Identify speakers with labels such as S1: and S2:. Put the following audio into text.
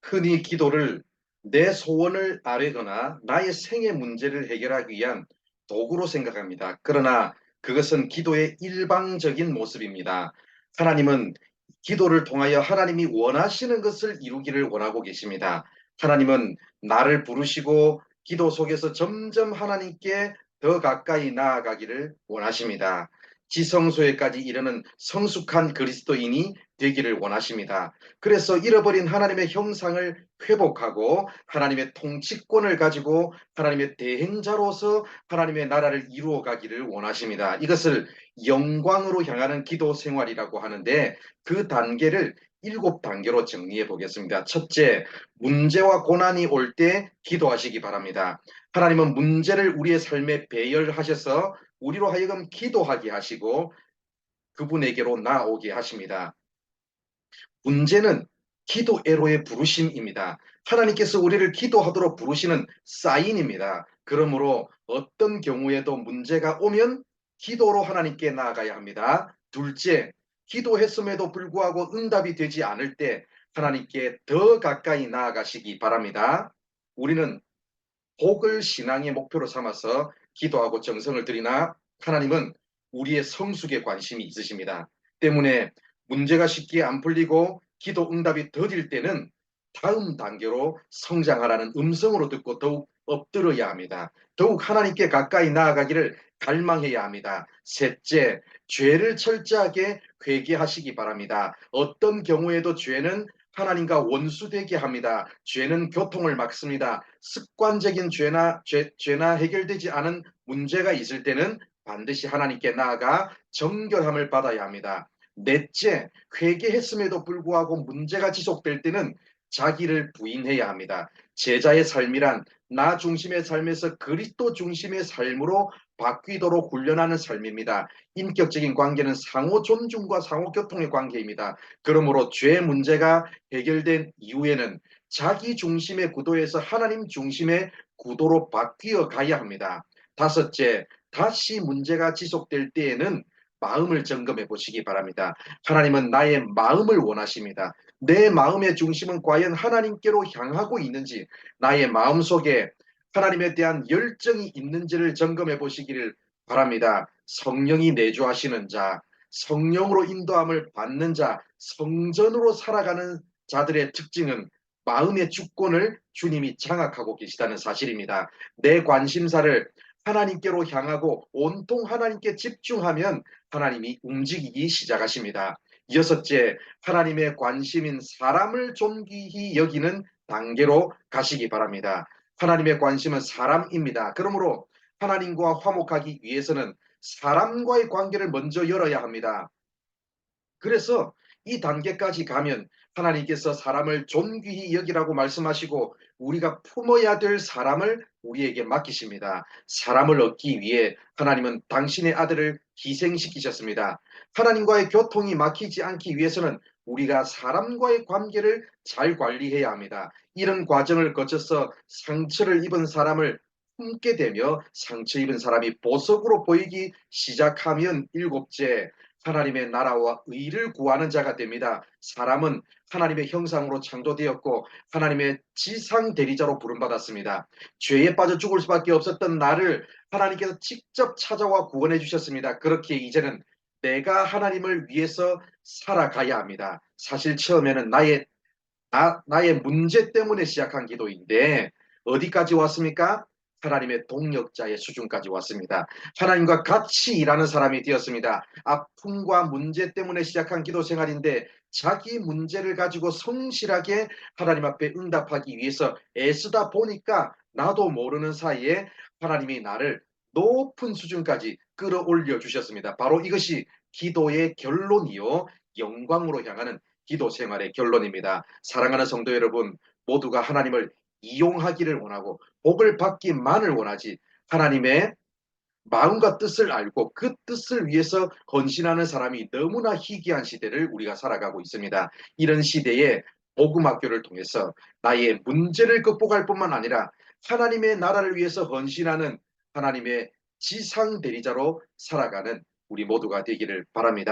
S1: 흔히 기도를 내 소원을 아뢰거나 나의 생애 문제를 해결하기 위한 도구로 생각합니다. 그러나 그것은 기도의 일방적인 모습입니다. 하나님은 기도를 통하여 하나님이 원하시는 것을 이루기를 원하고 계십니다. 하나님은 나를 부르시고 기도 속에서 점점 하나님께 더 가까이 나아가기를 원하십니다. 지성소에까지 이르는 성숙한 그리스도인이 되기를 원하십니다. 그래서 잃어버린 하나님의 형상을 회복하고 하나님의 통치권을 가지고 하나님의 대행자로서 하나님의 나라를 이루어 가기를 원하십니다. 이것을 영광으로 향하는 기도 생활이라고 하는데 그 단계를 7단계로 정리해 보겠습니다. 첫째, 문제와 고난이 올 때 기도하시기 바랍니다. 하나님은 문제를 우리의 삶에 배열하셔서 우리로 하여금 기도하게 하시고 그분에게로 나오게 하십니다. 문제는 기도애로의 부르심입니다. 하나님께서 우리를 기도하도록 부르시는 사인입니다. 그러므로 어떤 경우에도 문제가 오면 기도로 하나님께 나아가야 합니다. 둘째, 기도했음에도 불구하고 응답이 되지 않을 때 하나님께 더 가까이 나아가시기 바랍니다. 우리는 복을 신앙의 목표로 삼아서 기도하고 정성을 들이나 하나님은 우리의 성숙에 관심이 있으십니다. 때문에 문제가 쉽게 안 풀리고 기도 응답이 더딜 때는 다음 단계로 성장하라는 음성으로 듣고 더욱 엎드려야 합니다. 더욱 하나님께 가까이 나아가기를 갈망해야 합니다. 셋째, 죄를 철저하게 회개하시기 바랍니다. 어떤 경우에도 죄는 하나님과 원수되게 합니다. 죄는 교통을 막습니다. 습관적인 죄나 해결되지 않은 문제가 있을 때는 반드시 하나님께 나아가 정결함을 받아야 합니다. 넷째, 회개했음에도 불구하고 문제가 지속될 때는 자기를 부인해야 합니다. 제자의 삶이란 나 중심의 삶에서 그리스도 중심의 삶으로 바뀌도록 훈련하는 삶입니다. 인격적인 관계는 상호 존중과 상호 교통의 관계입니다. 그러므로 죄 문제가 해결된 이후에는 자기 중심의 구도에서 하나님 중심의 구도로 바뀌어 가야 합니다. 다섯째, 다시 문제가 지속될 때에는 마음을 점검해 보시기 바랍니다. 하나님은 나의 마음을 원하십니다. 내 마음의 중심은 과연 하나님께로 향하고 있는지, 나의 마음 속에 하나님에 대한 열정이 있는지를 점검해 보시기를 바랍니다. 성령이 내주하시는 자, 성령으로 인도함을 받는 자, 성전으로 살아가는 자들의 특징은 마음의 주권을 주님이 장악하고 계시다는 사실입니다. 내 관심사를 하나님께로 향하고 온통 하나님께 집중하면 하나님이 움직이기 시작하십니다. 여섯째, 하나님의 관심인 사람을 존귀히 여기는 단계로 가시기 바랍니다. 하나님의 관심은 사람입니다. 그러므로 하나님과 화목하기 위해서는 사람과의 관계를 먼저 열어야 합니다. 그래서 이 단계까지 가면 하나님께서 사람을 존귀히 여기라고 말씀하시고 우리가 품어야 될 사람을 우리에게 맡기십니다. 사람을 얻기 위해 하나님은 당신의 아들을 희생시키셨습니다. 하나님과의 교통이 막히지 않기 위해서는 우리가 사람과의 관계를 잘 관리해야 합니다. 이런 과정을 거쳐서 상처를 입은 사람을 품게 되며 상처 입은 사람이 보석으로 보이기 시작하면 일곱째, 하나님의 나라와 의를 구하는 자가 됩니다. 사람은 하나님의 형상으로 창조되었고 하나님의 지상 대리자로 부름받았습니다. 죄에 빠져 죽을 수밖에 없었던 나를 하나님께서 직접 찾아와 구원해 주셨습니다. 그렇게 이제는 내가 하나님을 위해서 살아가야 합니다. 사실 처음에는 나의 문제 때문에 시작한 기도인데 어디까지 왔습니까? 하나님의 동력자의 수준까지 왔습니다. 하나님과 같이 일하는 사람이 되었습니다. 아픔과 문제 때문에 시작한 기도 생활인데 자기 문제를 가지고 성실하게 하나님 앞에 응답하기 위해서 애쓰다 보니까 나도 모르는 사이에 하나님이 나를 높은 수준까지 끌어올려 주셨습니다. 바로 이것이 기도의 결론이요. 영광으로 향하는 기도 생활의 결론입니다. 사랑하는 성도 여러분, 모두가 하나님을 이용하기를 원하고 복을 받기만을 원하지 하나님의 마음과 뜻을 알고 그 뜻을 위해서 헌신하는 사람이 너무나 희귀한 시대를 우리가 살아가고 있습니다. 이런 시대에 복음학교를 통해서 나의 문제를 극복할 뿐만 아니라 하나님의 나라를 위해서 헌신하는 하나님의 지상 대리자로 살아가는 우리 모두가 되기를 바랍니다.